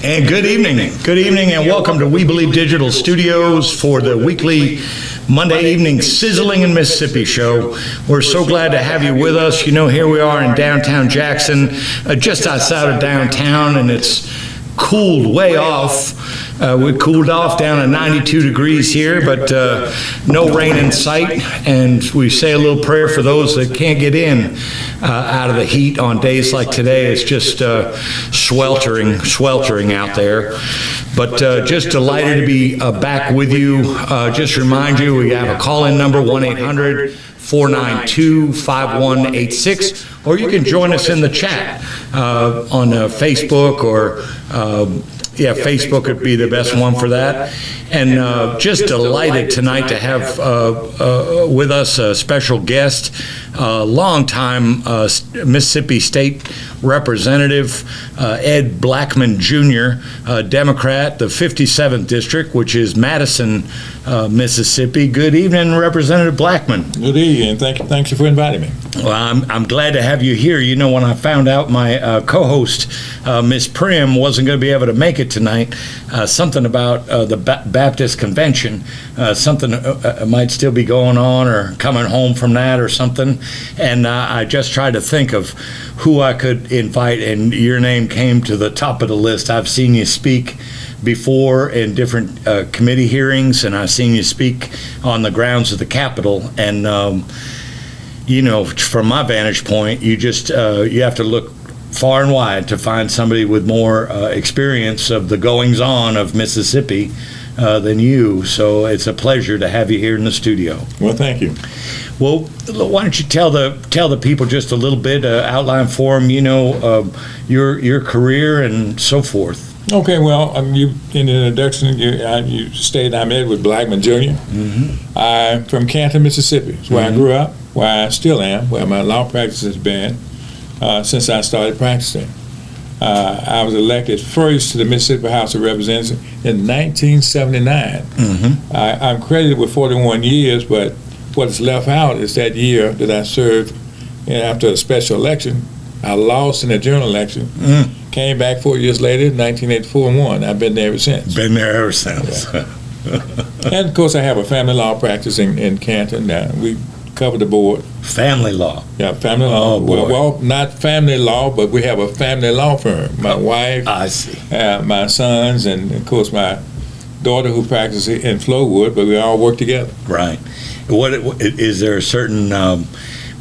And good evening, and welcome to We Believe Digital Studios for the weekly Monday evening Sizzling in Mississippi show. We're so glad to have you with us. You know, here we are in downtown Jackson, just outside of downtown, and it's cooled way off. We cooled off down to 92 degrees here, but no rain in sight. And we say a little prayer for those that can't get in out of the heat on days like today. It's just sweltering out there. But just delighted to be back with you. Just remind you, we have a call-in number, 1-800-492-5186, or you can join us in the chat on Facebook or Facebook would be the best one for that. And just delighted tonight to have with us a special guest, longtime Mississippi State Representative Ed Blackman Jr., Democrat, the 57th District, which is Madison, Mississippi. Good evening, Representative Blackman. Good evening. Thanks for inviting me. Well, I'm glad to have you here. You know, when I found out my co-host, Miss Prim, wasn't going to be able to make it tonight, something about the Baptist Convention, something might still be going on or coming home from that or something, and I just tried to think of who I could invite, and your name came to the top of the list. I've seen you speak before in different committee hearings, and I've seen you speak on the grounds of the Capitol, and you know, from my vantage point, you just you have to look far and wide to find somebody with more experience of the goings-on of Mississippi than you. So it's a pleasure to have you here in the studio. Well, thank you. Well, why don't you tell the people just a little bit, outline for them, you know, your career and so forth. Okay, well, you in the introduction, you stated I'm Edward Blackman Jr. Mm-hmm. I'm from Canton, Mississippi. It's where I grew up, where I still am, where my law practice has been since I started practicing. I was elected first to the Mississippi House of Representatives in 1979. Mm-hmm. I'm credited with 41 years, but what is left out is that year that I served after a special election. I lost in a general election, came back 4 years later, 1984, and won. I've been there ever since. Been there ever since. Yeah. And, of course, I have a family law practice in Canton. We cover the board. Family law? Yeah, family law. Oh, boy. Well, not family law, but we have a family law firm. My wife, I see. My sons, and, of course, my daughter who practices in Flowood, but we all work together. Right. What is there a certain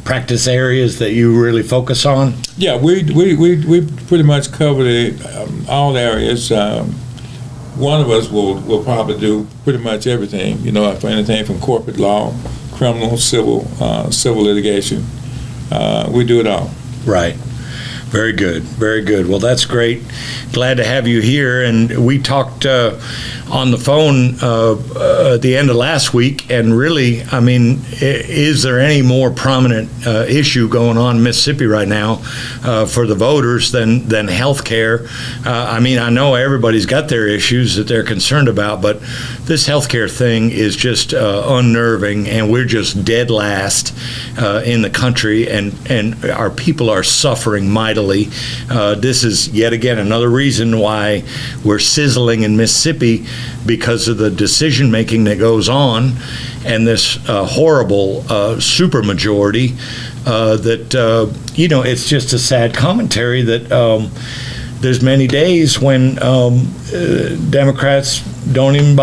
practice areas that you really focus on? Yeah, we pretty much cover all areas. One of us will probably do pretty much everything. You know, for anything from corporate law, criminal, civil litigation. We do it all. Right. Very good, very good. Well, that's great. Glad to have you here. And we talked on the phone at the end of last week, and really, I mean, is there any more prominent issue going on in Mississippi right now for the voters than health care? I mean, I know everybody's got their issues that they're concerned about, but this health care thing is just unnerving, and we're just dead last in the country, and our people are suffering mightily. This is yet again another reason why we're sizzling in Mississippi, because of the decision making that goes on, and this horrible supermajority that you know, it's just a sad commentary that there's many days when Democrats don't even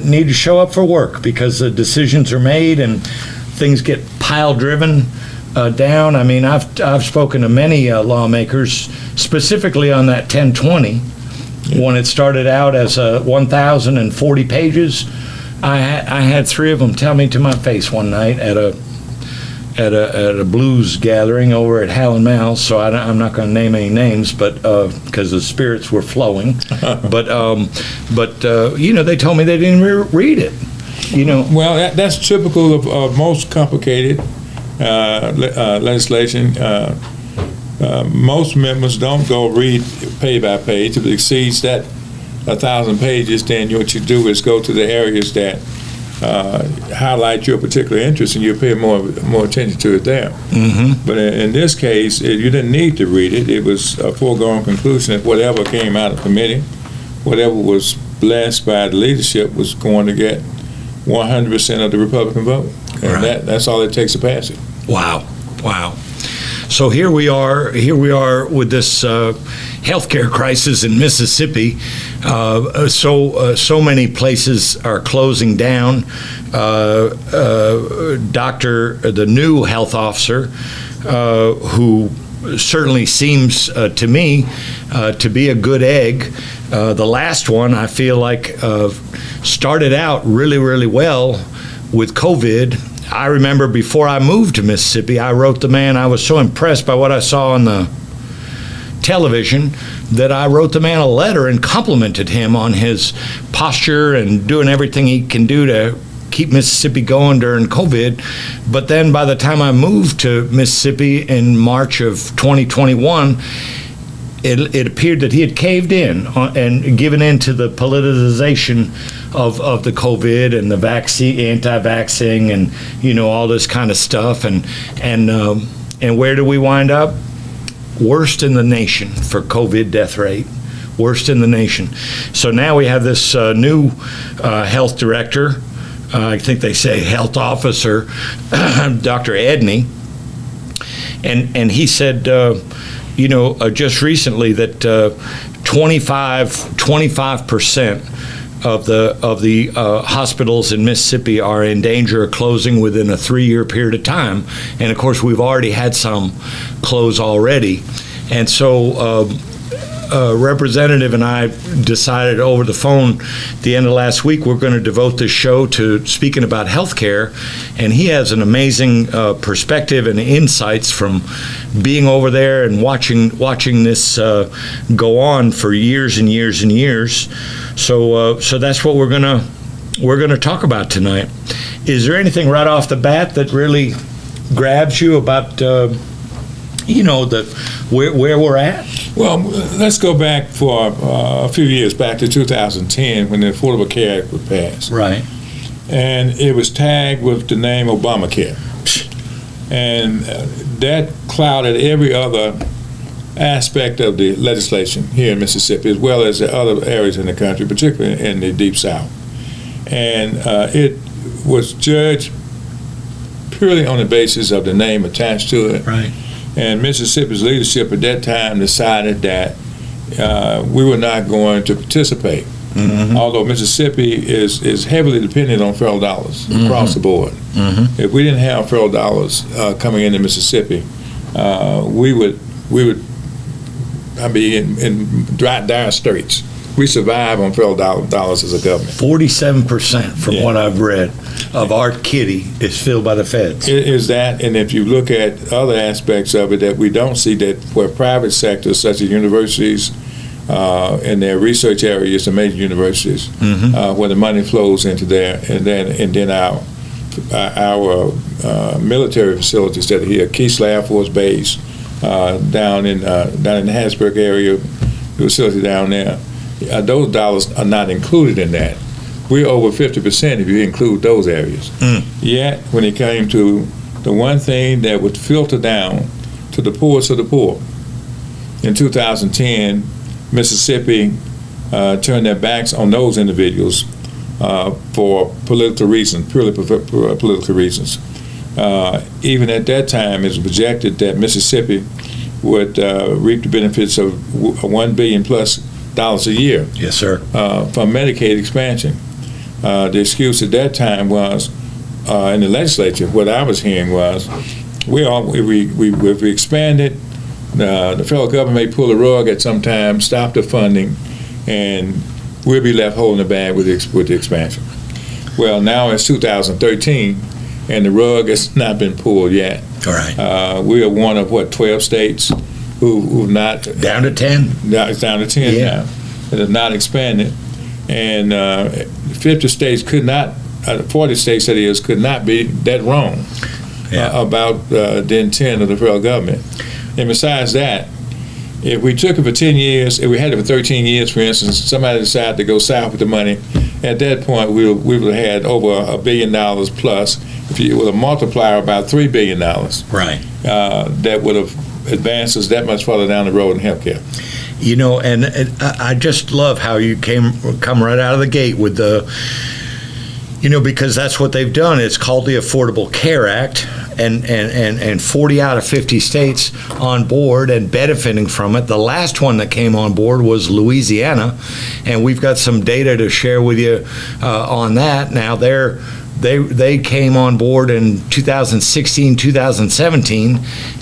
need to show up for work because the decisions are made and things get pile driven down. I mean, I've spoken to many lawmakers specifically on that 1020 when it started out as 1,040 pages. I had three of them tell me to my face one night at a blues gathering over at Howlin' Mouse. So I'm not going to name any names, but because the spirits were flowing. but you know, they told me they didn't read it. You know. Well, that's typical of most complicated legislation. Most members don't go read page by page. If it exceeds that 1,000 pages, then what you do is go to the areas that highlight your particular interest, and you pay more attention to it there. Mm-hmm. But in this case, you didn't need to read it. It was a foregone conclusion that whatever came out of committee whatever was blessed by the leadership was going to get 100% of the Republican vote. And Right. that's all it takes to pass it. Wow. So here we are with this healthcare crisis in Mississippi. So many places are closing down. The new health officer, who certainly seems to me to be a good egg. The last one, I feel like, started out really, really well with COVID. I remember before I moved to Mississippi, I wrote the man, I was so impressed by what I saw on the television that I wrote the man a letter and complimented him on his posture and doing everything he can do to keep Mississippi going during COVID. But then by the time I moved to Mississippi in March of 2021, it appeared that he had caved in and given in to the politicization of the COVID and the vaccine, anti-vaxxing, and all this kind of stuff. And where do we wind up? Worst in the nation for COVID death rate. Worst in the nation. So now we have this new health director. I think they say health officer, Dr. Edney, and he said, just recently that 25% of the hospitals in Mississippi are in danger of closing within a 3-year period of time, and of course we've already had some close already, and so. Representative and I decided over the phone at the end of last week we're going to devote this show to speaking about healthcare, and he has an amazing perspective and insights from being over there and watching this go on for years and years and years. So that's what we're gonna talk about tonight. Is there anything right off the bat that really grabs you about where we're at? Well, let's go back for a few years, back to 2010 when the Affordable Care Act was passed. Right. And it was tagged with the name Obamacare. And that clouded every other aspect of the legislation here in Mississippi, as well as the other areas in the country, particularly in the Deep South. And it was judged purely on the basis of the name attached to it. Right. And Mississippi's leadership at that time decided that we were not going to participate. Mm-hmm. Although Mississippi is heavily dependent on federal dollars across the board. Mm-hmm. If we didn't have federal dollars coming into Mississippi, we would be in dire straits. We survive on federal dollars as a government. 47%, from what I've read, of our kitty is filled by the feds. It is that, and if you look at other aspects of it that we don't see, that where private sectors such as universities and their research areas, the major universities, where the money flows into there, and then our military facilities that are here, Keesler Air Force Base, down in the Hattiesburg area, the facility down there. Those dollars are not included in that. We're over 50% if you include those areas. Yet, when it came to the one thing that would filter down to the poorest of the poor, in 2010, Mississippi turned their backs on those individuals for political reasons, purely political reasons. Even at that time, it was projected that Mississippi would reap the benefits of $1 billion plus a year. Yes, sir. From Medicaid expansion. The excuse at that time was, in the legislature, what I was hearing was, we expanded, the federal government may pull the rug at some time, stop the funding, and we'll be left holding the bag with the expansion. Well, now it's 2013, and the rug has not been pulled yet. All right. We are one of, 12 states who've not... Down to 10? It's down to 10 now. That have not expanded. And 50 states could not, 40 states that is, could not be that wrong about the intent of the federal government. And besides that, if we took it for 10 years, if we had it for 13 years, for instance, somebody decided to go south with the money, at that point we would have had over $1 billion plus, if you with a multiplier about $3 billion. Right. That would have advanced us that much further down the road in healthcare. And I just love how you come right out of the gate with because that's what they've done. It's called the Affordable Care Act, and 40 out of 50 states on board and benefiting from it. The last one that came on board was Louisiana, and we've got some data to share with you on that. Now they came on board in 2016, 2017,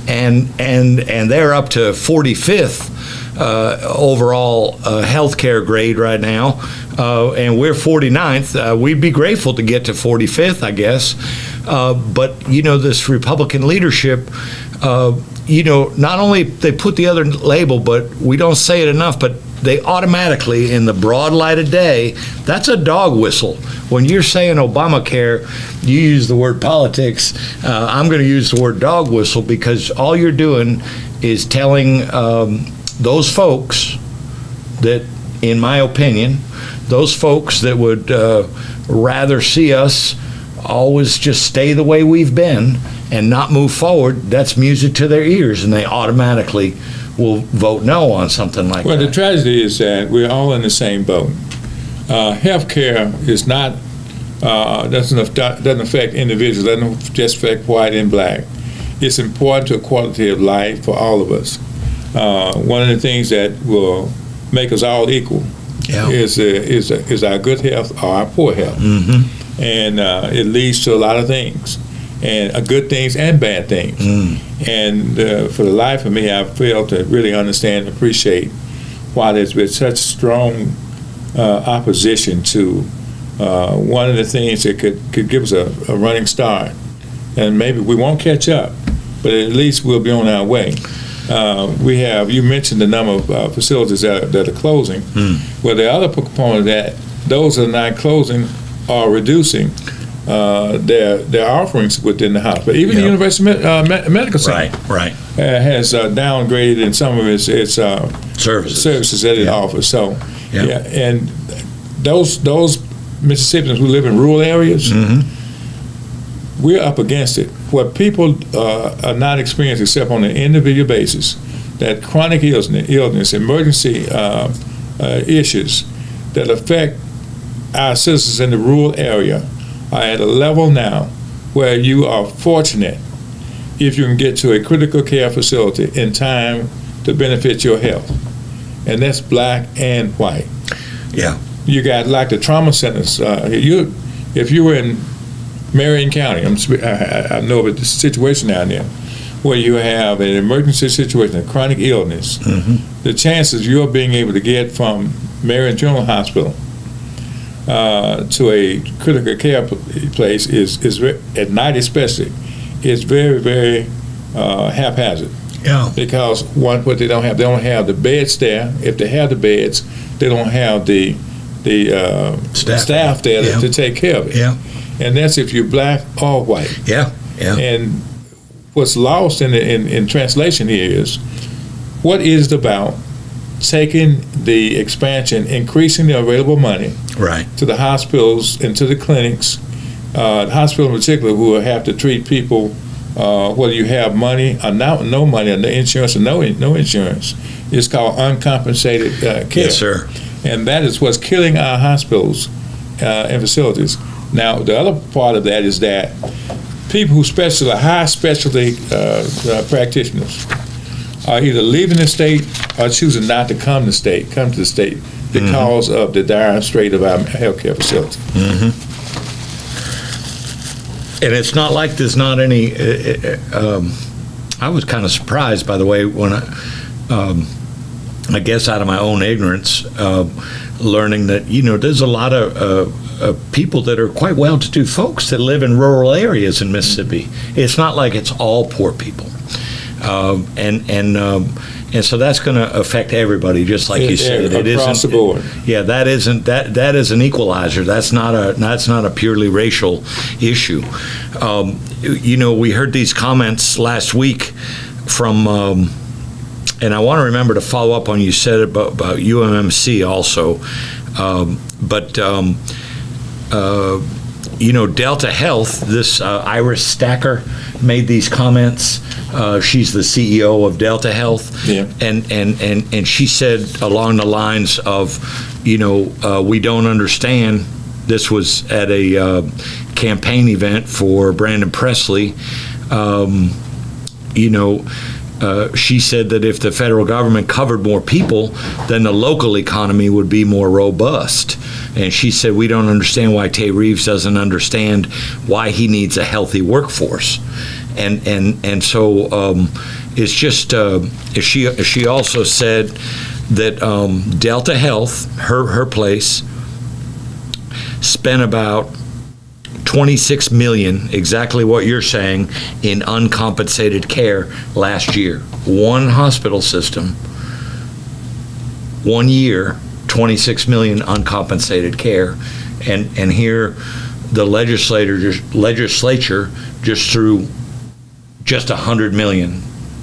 and they're up to 45th overall healthcare grade right now, and we're 49th. We'd be grateful to get to 45th, I guess. But this Republican leadership, not only they put the other label, but we don't say it enough, but they automatically, in the broad light of day, that's a dog whistle. When you're saying Obamacare, you use the word politics. I'm going to use the word dog whistle, because all you're doing is telling those folks that, in my opinion, those folks that would rather see us always just stay the way we've been and not move forward, that's music to their ears, and they automatically will vote no on something like that. Well, the tragedy is that we're all in the same boat. Health care is not, doesn't affect individuals, doesn't just affect white and black. It's important to quality of life for all of us. One of the things that will make us all equal is our good health or our poor health. Mm-hmm. And it leads to a lot of things, and good things and bad things. And for the life of me, I failed to really understand and appreciate why there's been such strong opposition to one of the things that could give us a running start. And maybe we won't catch up, but at least we'll be on our way. You mentioned the number of facilities that are closing. Well, the other component of that, those that are not closing are reducing their offerings within the hospital. Even the University Medical Center has downgraded in some of its services that it offers. So, and those Mississippians who live in rural areas, we're up against it. What people are not experiencing, except on an individual basis, that chronic illness, emergency issues that affect our citizens in the rural area are at a level now where you are fortunate if you can get to a critical care facility in time to benefit your health. And that's black and white. Yeah. You got like the trauma centers. If you were in Marion County, I know of the situation down there, where you have an emergency situation, a chronic illness, the chances you're being able to get from Marion General Hospital to a critical care place is at night especially, is very, very haphazard. Yeah. Because what they don't have the beds there. If they have the beds, they don't have the staff there to take care of it. Yeah. And that's if you're black or white. Yeah. Yeah. And what's lost in translation here is what is it about taking the expansion, increasing the available money to the hospitals and to the clinics, the hospital in particular, who will have to treat people whether you have money or no money, or no insurance or no insurance. It's called uncompensated care. Yes, sir. And that is what's killing our hospitals and facilities. Now, the other part of that is that people who specialize, high specialty practitioners, are either leaving the state or choosing not to come to the state because of the dire strait of our healthcare facility. And it's not like there's not any. I was kind of surprised, by the way, when I guess out of my own ignorance, learning that there's a lot of people that are quite well-to-do folks that live in rural areas in Mississippi. It's not like it's all poor people. And so that's going to affect everybody, just like you said. It across the board. Yeah, that is an equalizer. That's not a purely racial issue. We heard these comments last week from, and I want to remember to follow up on you said about Delta Health, this Iris Stacker made these comments. She's the CEO of Delta Health. Yeah. And she said along the lines of, we don't understand. This was at a campaign event for Brandon Presley. She said that if the federal government covered more people, then the local economy would be more robust. And she said, we don't understand why Tay Reeves doesn't understand why he needs a healthy workforce. And so it's just, she also said that Delta Health, her place, spent about $26 million, exactly what you're saying, in uncompensated care last year. One hospital system, 1 year, $26 million uncompensated care, and here the legislature just threw just $100 million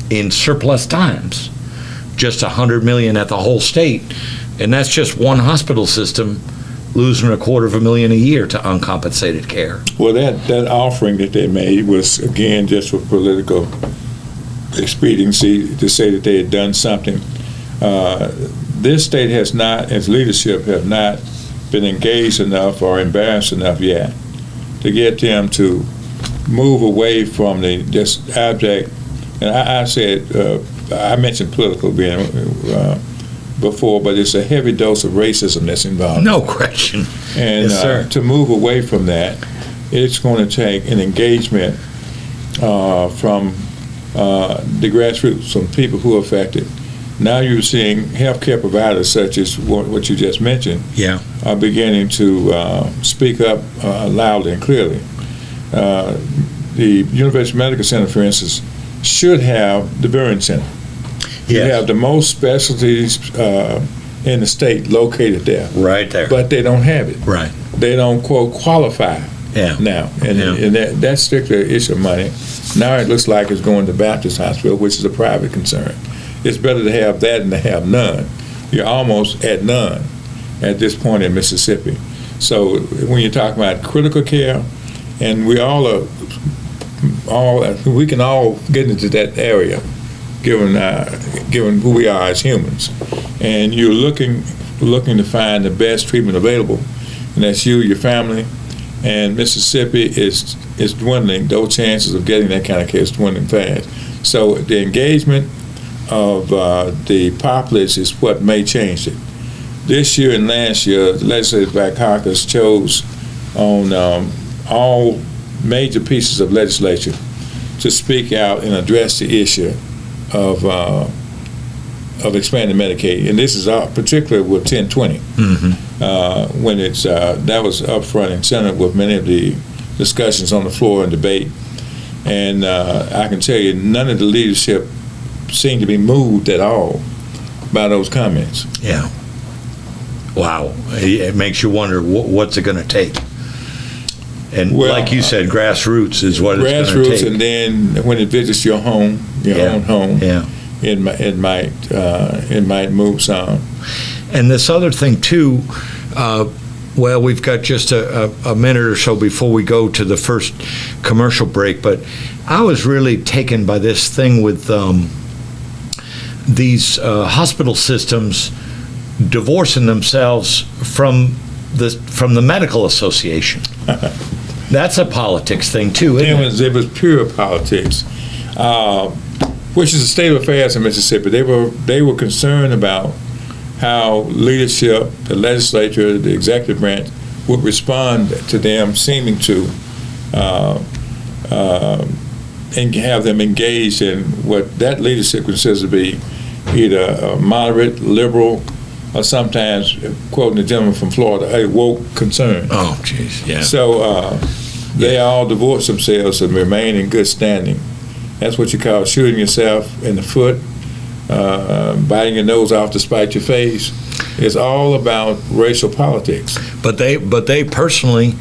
in surplus times, just $100 million at the whole state, and that's just one hospital system losing $250,000 a year to uncompensated care. Well, that offering that they made was, again, just for political expediency to say that they had done something. This state has not, as leadership, have not been engaged enough or embarrassed enough yet to get them to move away from the just abject, and I said, I mentioned political being before, but it's a heavy dose of racism that's involved. No question. And yes, sir. To move away from that, it's going to take an engagement from the grassroots, from people who are affected. Now you're seeing healthcare providers such as what you just mentioned are beginning to speak up loudly and clearly. The University Medical Center, for instance, should have the burn center. You have the most specialties in the state located there. Right there. But they don't have it. Right. They don't, quote, qualify now. And that's strictly an issue of money. Now it looks like it's going to Baptist Hospital, which is a private concern. It's better to have that than to have none. You're almost at none at this point in Mississippi. So when you talk about critical care, and we we can all get into that area, given who we are as humans, and you're looking to find the best treatment available, and that's you, your family, and Mississippi is dwindling. Those chances of getting that kind of care is dwindling fast. So the engagement of the populace is what may change it. This year and last year, the Legislative Black Caucus chose on all major pieces of legislation to speak out and address the issue of expanding Medicaid, and this is particularly with 1020, when it's that was up front and center with many of the discussions on the floor and debate, and I can tell you none of the leadership seemed to be moved at all by those comments. Yeah. Wow. It makes you wonder what's it going to take. And like you said, grassroots is what it's going to take. Grassroots, and then when it visits your home, own home, it might move some. And this other thing too, we've got just a minute or so before we go to the first commercial break, but I was really taken by this thing with these hospital systems divorcing themselves from the medical association. That's a politics thing too, isn't it? It was pure politics, which is the state of affairs in Mississippi. They were concerned about how leadership, the legislature, the executive branch would respond to them seeming to and have them engaged in what that leadership considers to be either moderate, liberal, or sometimes, quoting the gentleman from Florida, a woke concern. Oh, jeez, yeah. So they all divorce themselves and remain in good standing. That's what you call shooting yourself in the foot, biting your nose off to spite your face. It's all about racial politics. But they personally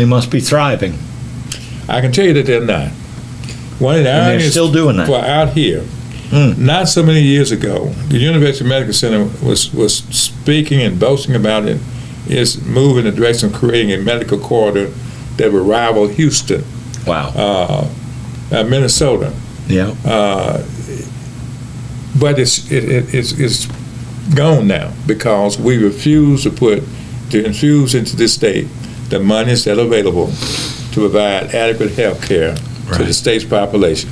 must be thriving. I can tell you that they're not. And they're still doing that. Well, out here, not so many years ago, the University Medical Center was speaking and boasting about its move in the direction of creating a medical corridor that would rival Houston, Wow. Minnesota. Yeah. But it's gone now because we refuse to infuse into this state the monies that are available to provide adequate health care to the state's population.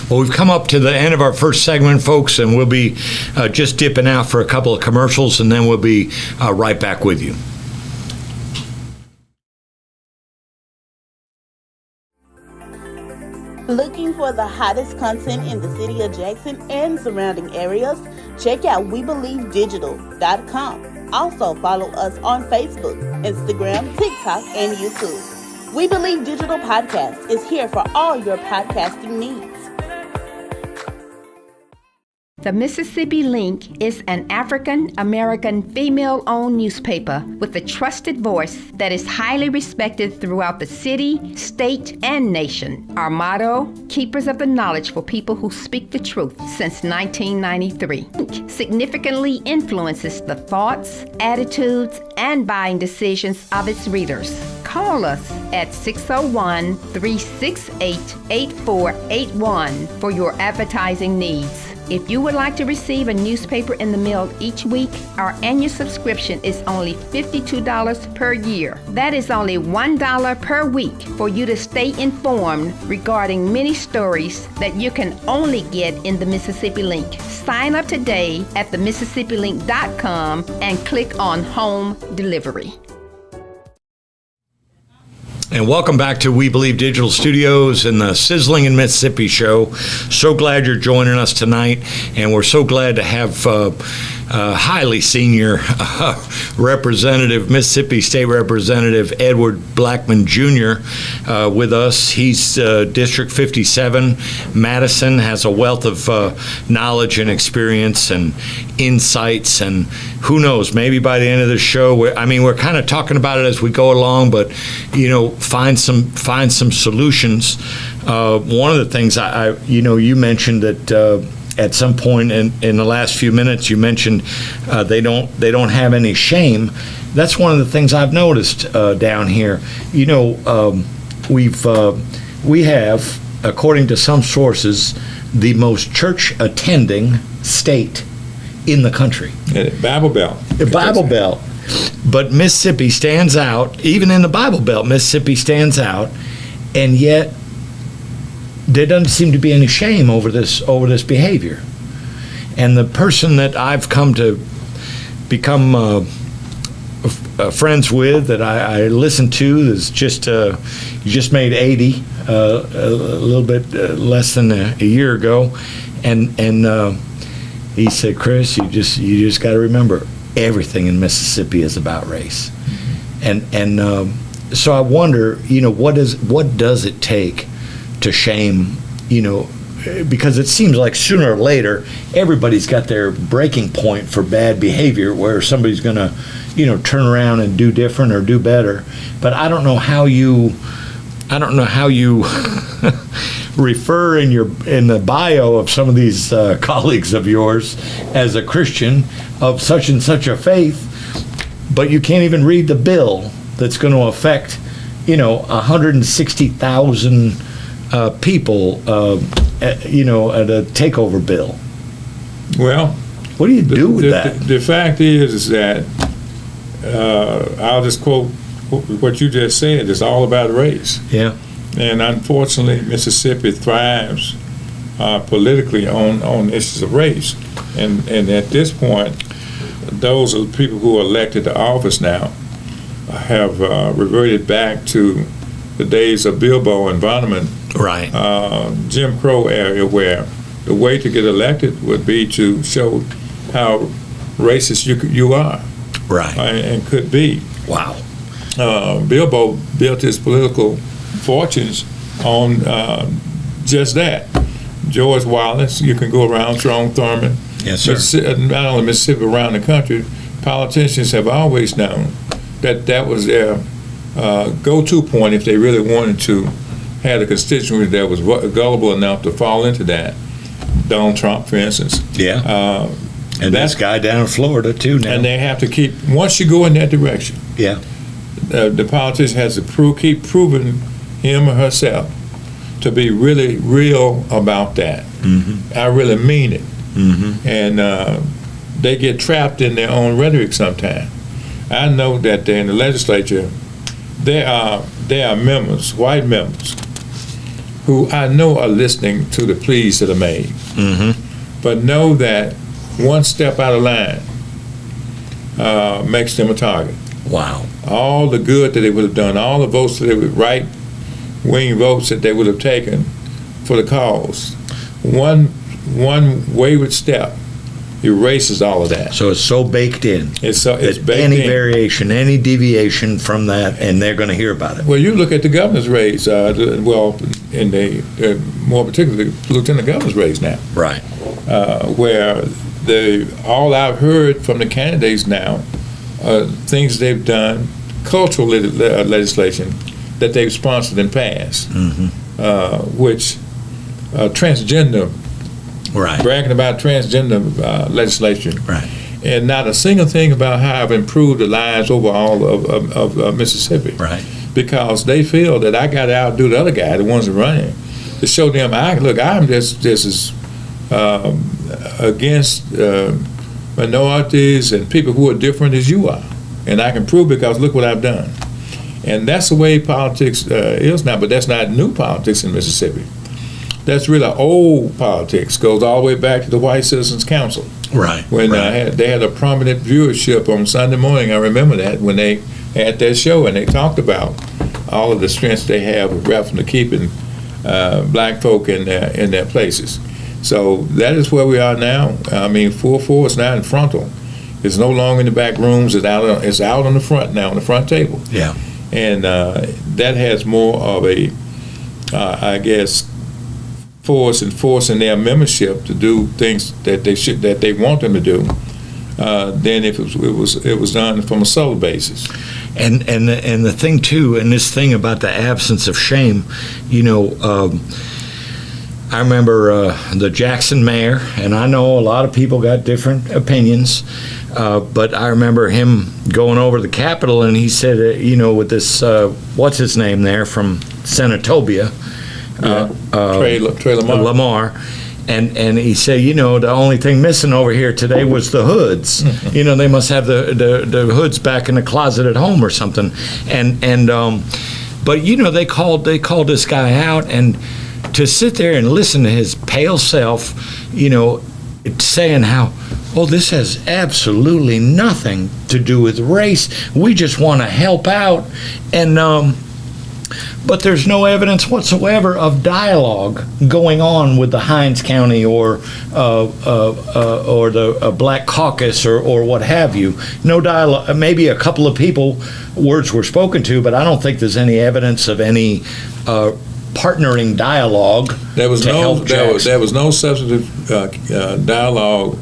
Well, we've come up to the end of our first segment, folks, and we'll be just dipping out for a couple of commercials, and then we'll be right back with you. Looking for the hottest content in the city of Jackson and surrounding areas? Check out WeBelieveDigital.com. Also follow us on Facebook, Instagram, TikTok, and YouTube. We Believe Digital Podcast is here for all your podcasting needs. The Mississippi Link is an African-American female-owned newspaper with a trusted voice that is highly respected throughout the city, state, and nation. Our motto, Keepers of the Knowledge for People Who Speak the Truth, since 1993. Link significantly influences the thoughts, attitudes, and buying decisions of its readers. Call us at 601-368-8481 for your advertising needs. If you would like to receive a newspaper in the mail each week, our annual subscription is only $52 per year. That is only $1 per week for you to stay informed regarding many stories that you can only get in the Mississippi Link. Sign up today at themississippiLink.com and click on Home Delivery. And welcome back to We Believe Digital Studios and the Sizzling in Mississippi show. So glad you're joining us tonight, and we're so glad to have highly senior representative, Mississippi State Representative Edward Blackman Jr. With us. He's District 57. Madison has a wealth of knowledge and experience and insights, and who knows, maybe by the end of the show, we're kind of talking about it as we go along, but find some solutions. One of the things you mentioned that at some point in the last few minutes, you mentioned they don't have any shame. That's one of the things I've noticed down here. We have, according to some sources, the most church attending state in the country. Bible Belt. The Bible Belt. But Mississippi stands out. Even in the Bible Belt, Mississippi stands out, and yet there doesn't seem to be any shame over this behavior. And the person that I've come to become friends with, that I listen to, is just made 80 a little bit less than a year ago, and he said, "Chris, you just got to remember, everything in Mississippi is about race." And so I wonder, what does it take to shame, because it seems like sooner or later everybody's got their breaking point for bad behavior where somebody's going to, turn around and do different or do better. But I don't know how you refer in the bio of some of these colleagues of yours as a Christian of such and such a faith, but you can't even read the bill that's going to affect 160,000 people, at a takeover bill. Well, what do you do with that? The fact is that I'll just quote what you just said. It's all about race. Yeah. And unfortunately, Mississippi thrives politically on issues of race. And at this point, those are the people who are elected to office now have reverted back to the days of Bilbo environment, right? Jim Crow area, where the way to get elected would be to show how racist you are, right, and could be. Wow. Bilbo built his political fortunes on just that. George Wallace, you can go around, Strom Thurmond. Yes, sir. Not only Mississippi, around the country, politicians have always known that was their go-to point if they really wanted to have a constituency that was gullible enough to fall into that. Donald Trump, for instance. Yeah. And this guy down in Florida, too, now. And they have to keep, once you go in that direction, yeah, the politician has to keep proving him or herself to be really real about that. I really mean it. And they get trapped in their own rhetoric sometimes. I know that in the legislature, there are members, white members, who I know are listening to the pleas that are made, but know that one step out of line makes them a target. Wow. All the good that they would have done, all the votes that they would, right-wing votes that they would have taken for the cause, one wayward step erases all of that. So it's so baked in. It's baked any in. variation, any deviation from that, and they're going to hear about it. Well, you look at the governor's race, in the more particularly lieutenant governor's race now, Right. where all I've heard from the candidates now are things they've done, cultural legislation that they've sponsored and passed, which transgender, Right. bragging about transgender legislation, Right. and not a single thing about how I've improved the lives overall of Mississippi. Right. Because they feel that I got to outdo the other guy, the ones that are running, to show them, I'm just as against minorities and people who are different as you are. And I can prove because look what I've done. And that's the way politics is now, but that's not new politics in Mississippi. That's really old politics, goes all the way back to the White Citizens Council. Right. When right. They had a prominent viewership on Sunday morning, I remember that, when they had that show and they talked about all of the strengths they have with reference to keeping black folk in their places. So that is where we are now. I mean, full force now in frontal. It's no longer in the back rooms. It's out on the front now, on the front table. Yeah. And that has more of a, I guess, force enforcing their membership to do things that they want them to do, than if it was done from a subtle basis. And the thing too, and this thing about the absence of shame, I remember the Jackson mayor, and I know a lot of people got different opinions, but I remember him going over to the Capitol, and he said, with this, what's his name there from Senatobia, Trey Lamar, and he said, the only thing missing over here today was the hoods. They must have the hoods back in the closet at home or something. But they called this guy out, and to sit there and listen to his pale self, saying how, this has absolutely nothing to do with race. We just want to help out, and but there's no evidence whatsoever of dialogue going on with the Hinds County or the Black Caucus or what have you. No dialogue. Maybe a couple of people, words were spoken to, but I don't think there's any evidence of any partnering dialogue. There was no substantive dialogue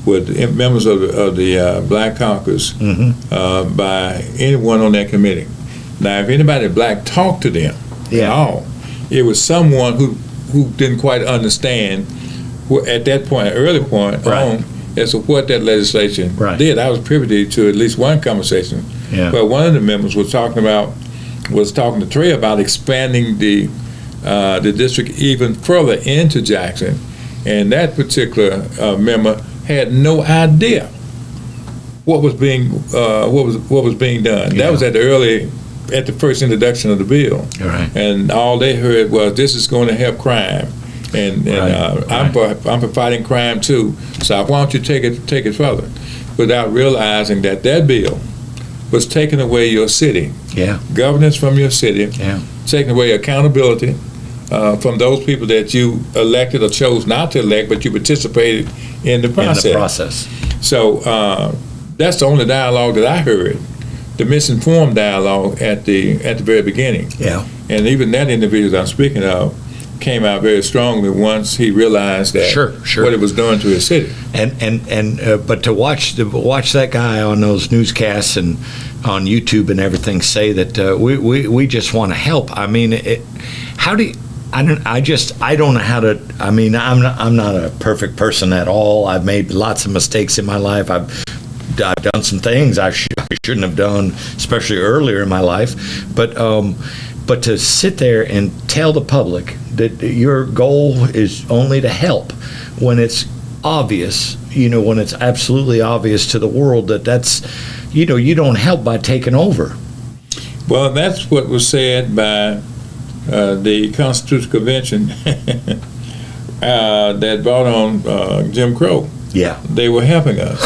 with members of the Black Caucus by anyone on that committee. Now, if anybody black talked to them at all, it was someone who didn't quite understand at that point, early point on, as to what that legislation did. I was privy to at least one conversation where one of the members was talking to Trey about expanding the district even further into Jackson, and that particular member had no idea what was being done. That was at the first introduction of the bill, and all they heard was, "This is going to help crime," and I'm for fighting crime too. So why don't you take it further, without realizing that bill was taking away your city, governance from your city, taking away accountability from those people that you elected or chose not to elect, but you participated in the process. So that's the only dialogue that I heard. The misinformed dialogue at the very beginning. Yeah. And even that individual that I'm speaking of came out very strongly once he realized that what it was doing to his city. But to watch that guy on those newscasts and on YouTube and everything say that we just want to help. I mean, how do you, I don't know how to. I mean, I'm not a perfect person at all. I've made lots of mistakes in my life. I've done some things I probably shouldn't have done, especially earlier in my life. But to sit there and tell the public that your goal is only to help when it's obvious, when it's absolutely obvious to the world that's, you don't help by taking over. Well, that's what was said by the Constitutional Convention that brought on Jim Crow. Yeah. They were helping us.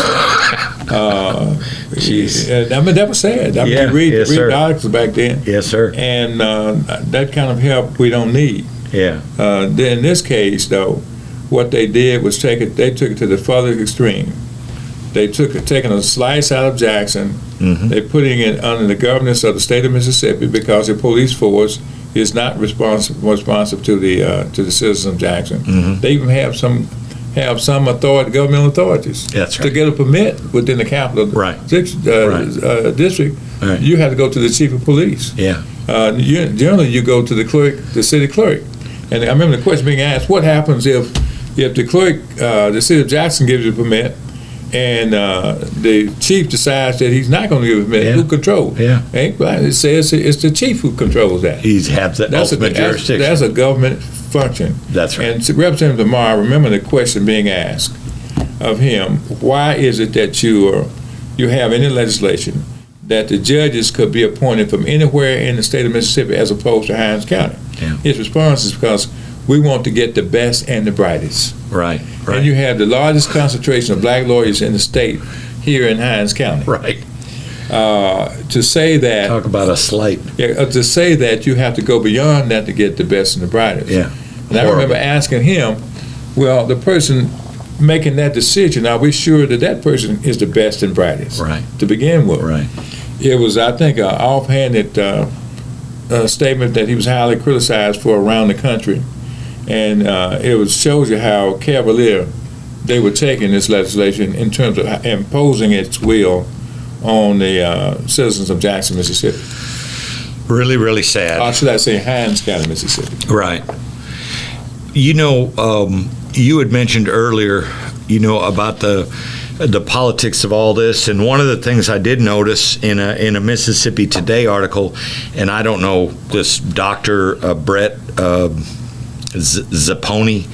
Jeez. I mean, that was sad. I mean, Yeah. you read Yes, sir. the articles back then. Yes, sir. And that kind of help we don't need. Yeah. In this case, though, what they did was they took it to the further extreme. They taking a slice out of Jackson. Mm-hmm. They're putting it under the governance of the state of Mississippi because the police force is not responsive to the citizens of Jackson. Mm-hmm. They even have some authority, governmental authorities. That's right. To get a permit within the capital district, Right. you have to go to the chief of police. Yeah. Generally, you go to the city clerk. And I remember the question being asked: what happens if the clerk, the city of Jackson, gives you a permit, and the chief decides that he's not going to give a permit? Yeah. Who controls? Yeah. It says it's the chief who controls that. He's have the ultimate jurisdiction. That's a government function. That's right. And Representative Lamar, I remember the question being asked of him: why is it that you have any legislation that the judges could be appointed from anywhere in the state of Mississippi as opposed to Hinds County? Yeah. His response is because we want to get the best and the brightest. Right. Right. And you have the largest concentration of black lawyers in the state here in Hinds County. Right. To say that, Talk about a slight. to say that you have to go beyond that to get the best and the brightest. Yeah. And I remember asking him, well, the person making that decision, are we sure that person is the best and brightest? Right. To begin with. Right. It was, I think, an offhanded statement that he was highly criticized for around the country. And it shows you how cavalier they were taking this legislation in terms of imposing its will on the citizens of Jackson, Mississippi. Really, really sad. Or should I say Hinds County, Mississippi. Right. You had mentioned earlier, about the politics of all this, and one of the things I did notice in a Mississippi Today article, and I don't know this Dr. Brett Zapponi,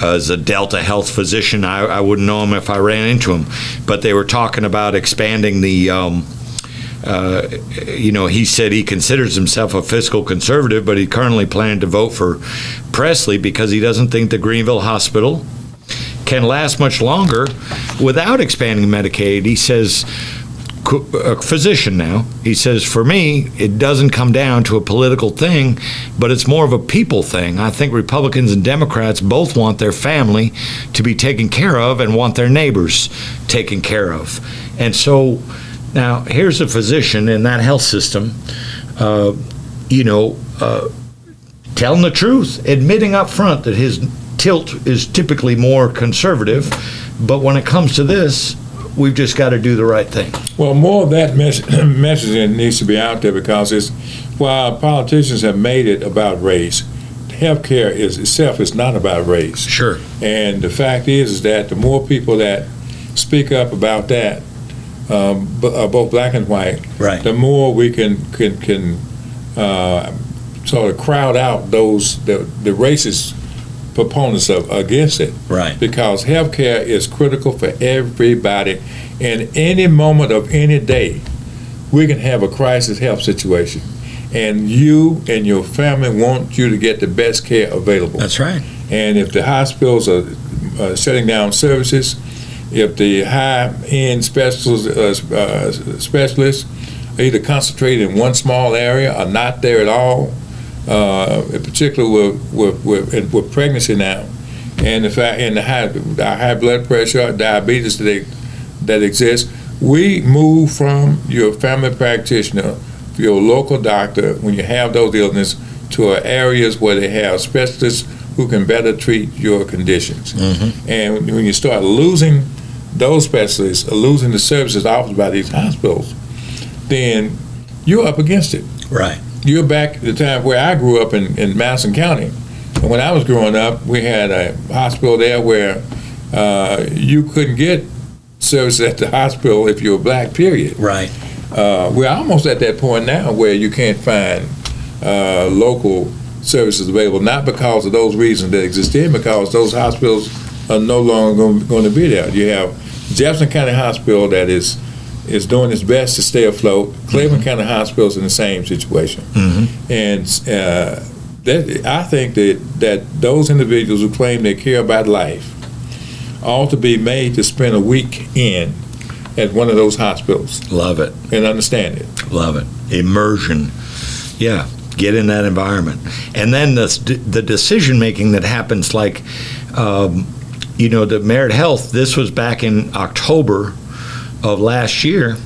is a Delta Health physician. I wouldn't know him if I ran into him, but they were talking about expanding the. He said he considers himself a fiscal conservative, but he's currently planning to vote for Presley because he doesn't think the Greenville Hospital can last much longer without expanding Medicaid. He says, a physician now, he says, for me, it doesn't come down to a political thing, but it's more of a people thing. I think Republicans and Democrats both want their family to be taken care of and want their neighbors taken care of. And so now here's a physician in that health system, telling the truth, admitting up front that his tilt is typically more conservative, but when it comes to this, we've just got to do the right thing. Well, more of that messaging needs to be out there because while politicians have made it about race, healthcare itself is not about race. Sure. And the fact is that the more people that speak up about that, both black and white, right, the more we can sort of crowd out the racist proponents against it. Right. Because healthcare is critical for everybody. In any moment of any day, we can have a crisis health situation. And you and your family want you to get the best care available. That's right. And if the hospitals are shutting down services, if the high-end specialists are either concentrated in one small area or not there at all, in particular with pregnancy now, and the fact and the high blood pressure, diabetes that exists, we move from your family practitioner, your local doctor, when you have those illnesses, to areas where they have specialists who can better treat your conditions. Mm-hmm. And when you start losing those specialists, or losing the services offered by these hospitals, then you're up against it. Right. You're back at the time where I grew up in Madison County. And when I was growing up, we had a hospital there where you couldn't get services at the hospital if you were black, period. Right. we're almost at that point now where you can't find local services available, not because of those reasons that exist in, because those hospitals are no longer going to be there. You have Jefferson County Hospital that is doing its best to stay afloat. Cleveland County Hospital is in the same situation. And I think that those individuals who claim they care about life ought to be made to spend a weekend at one of those hospitals. Love it. And understand it. Love it. Immersion. Yeah, get in that environment. And then the decision-making that happens, like, the Merit Health, this was back in October of last year.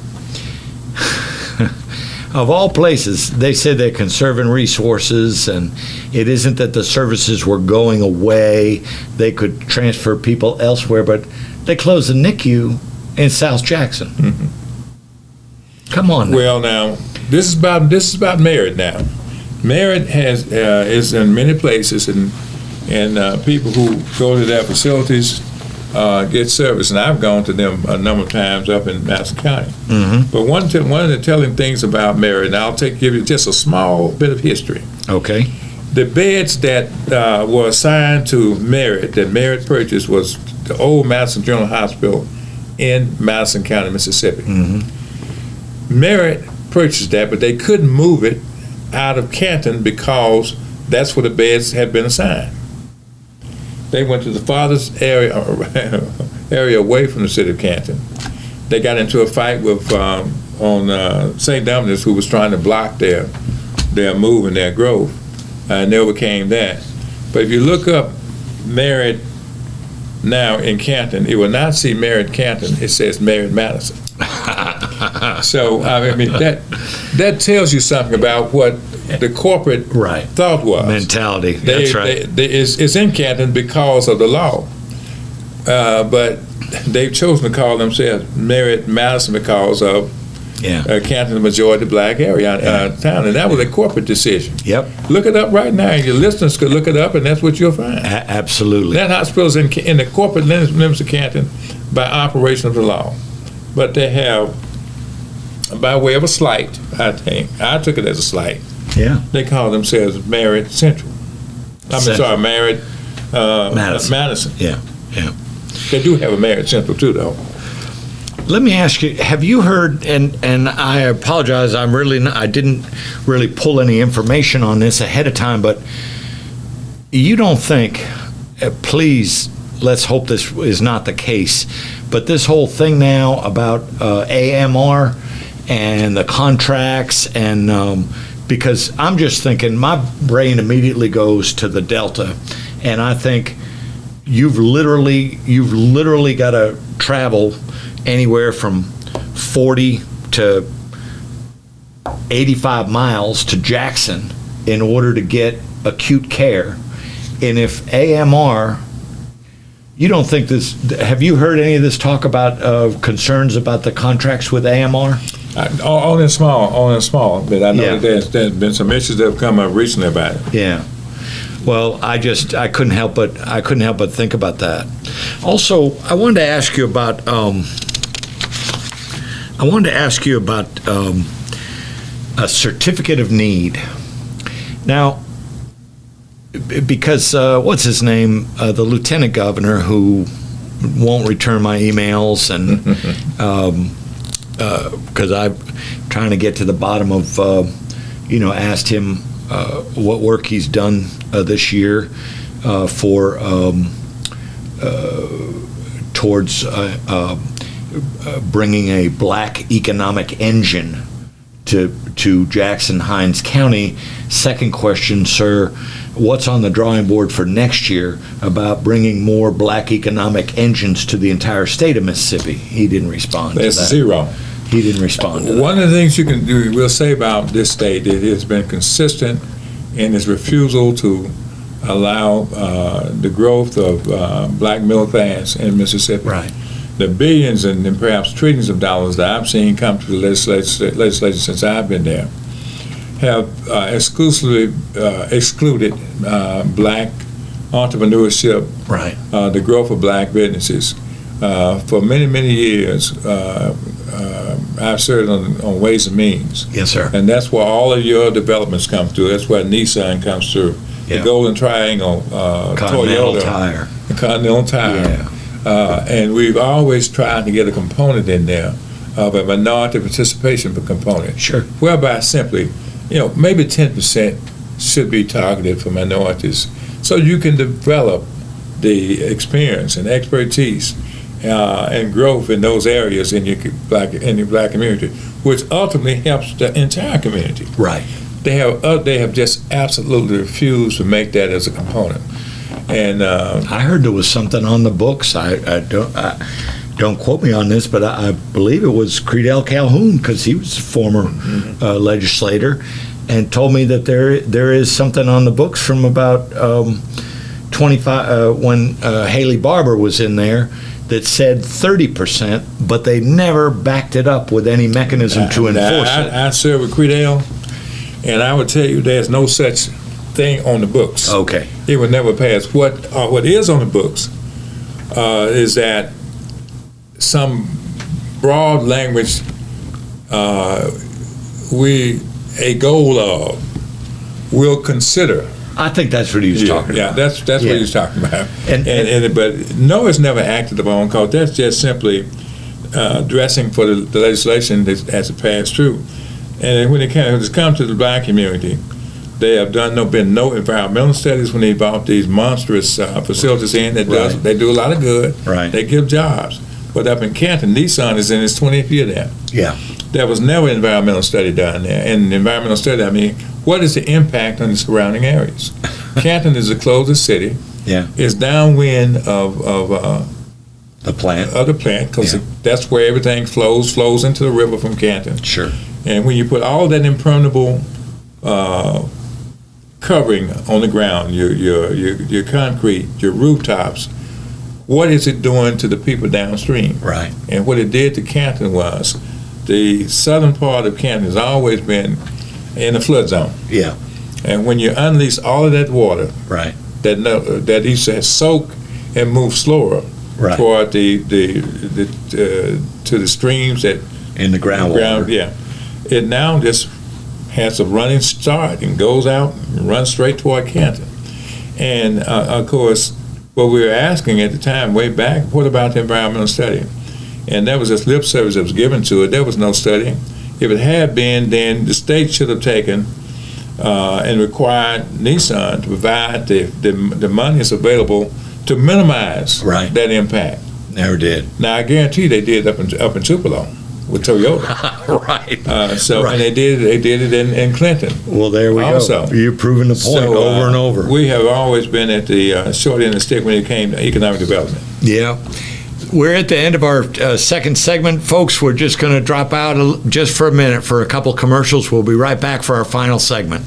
Of all places, they said they're conserving resources, and it isn't that the services were going away. They could transfer people elsewhere, but they closed the NICU in South Jackson. Come on now. Well, now this is about Merit. Now, Merit is in many places, and people who go to their facilities get service, and I've gone to them a number of times up in Madison County. But one of the telling things about Merit, and I'll give you just a small bit of history. Okay. The beds that were assigned to Merit, that Merit purchased, was the old Madison General Hospital in Madison County, Mississippi. Merit purchased that, but they couldn't move it out of Canton because that's where the beds had been assigned. They went to the farthest area away from the city of Canton. They got into a fight with on St. Dominic's, who was trying to block their move and their growth, and they overcame that. But if you look up Merit now in Canton, it will not see Merit Canton. It says Merit Madison. So I mean that tells you something about what the corporate thought was. Mentality. That's right. It's in Canton because of the law, but they've chosen to call themselves Merit Madison because of Canton, the majority black area town, and that was a corporate decision. Yep. Look it up right now. Your listeners could look it up, and that's what you'll find. Absolutely. That hospital is in the corporate limits of Canton by operation of the law, but they have, by way of a slight, I think, I took it as a slight. Yeah. They call themselves Merit Central. Merit Madison. Yeah. They do have a Merit Central too, though. Let me ask you: have you heard? And I apologize. I didn't really pull any information on this ahead of time, but you don't think? Please, let's hope this is not the case. But this whole thing now about AMR and the contracts and because I'm just thinking, my brain immediately goes to the Delta, and I think you've literally got to travel anywhere from 40 to 85 miles to Jackson in order to get acute care. And if AMR, you don't think this, have you heard any of this talk about concerns about the contracts with AMR? Only small, but I know that there's been some issues that have come up recently about it. Yeah. Well, I couldn't help but think about that. Also, I wanted to ask you about a certificate of need. Now, because what's his name, the lieutenant governor, who won't return my emails, and because I'm trying to get to the bottom of, asked him what work he's done this year for towards bringing a black economic engine to Jackson Hinds County. Second question, sir, what's on the drawing board for next year about bringing more black economic engines to the entire state of Mississippi? He didn't respond to that. That's zero. He didn't respond to that. One of the things we'll say about this state, it has been consistent in its refusal to allow the growth of black middle class in Mississippi. Right. The billions and perhaps trillions of dollars that I've seen come to the legislature since I've been there have exclusively excluded black entrepreneurship, right. The growth of black businesses. For many, many years, I've served on Ways and Means. Yes, sir. And that's where all of your developments come through. That's where Nissan comes through. Yeah. The Golden Triangle, Continental Toyota, Tire. the Continental Tire. And we've always tried to get a component in there of a minority participation component. Sure. Whereby simply, maybe 10% should be targeted for minorities, so you can develop the experience and expertise and growth in those areas in your black community, which ultimately helps the entire community. Right. They have just absolutely refused to make that as a component. And I heard there was something on the books. I don't quote me on this, but I believe it was Creedell Calhoun, because he was a former legislator, and told me that there is something on the books from about 25 when Haley Barbour was in there that said 30%, but they never backed it up with any mechanism to enforce it. I serve with Creedell, and I would tell you there's no such thing on the books. Okay. It would never pass. What is on the books is that some broad language a goal of will consider. I think that's what he was talking about. Yeah, that's what he's talking about. But no, it's never acted upon, because that's just simply dressing for the legislation that has passed through. And when it comes to the black community, they have been no environmental studies when they brought these monstrous facilities in. They do a lot of good. Right. They give jobs. But up in Canton, Nissan is in its 20th year there. Yeah. There was never an environmental study done there. And the environmental study, I mean, what is the impact on the surrounding areas? Canton is the closest city. Yeah. It's downwind of the plant. Because that's where everything flows into the river from Canton. Sure. And when you put all that impermeable covering on the ground, your concrete, your rooftops, what is it doing to the people downstream? Right. And what it did to Canton was, the southern part of Canton has always been in a flood zone. Yeah. And when you unleash all of that water, Right. that used to soak and move slower Right. toward to the streams that In the groundwater. yeah, it now just has a running start and goes out and runs straight toward Canton. And of course, what we were asking at the time, way back, what about the environmental study? And that was just lip service that was given to it. There was no study. If it had been, then the state should have taken and required Nissan to provide the monies available to minimize that impact. Never did. Now, I guarantee they did up in Tupelo with Toyota. Right. And they did it in Clinton. Well, there we also go. You've proven the point over and over. We have always been at the short end of the stick when it came to economic development. Yeah. We're at the end of our second segment. Folks, we're just going to drop out just for a minute for a couple commercials. We'll be right back for our final segment.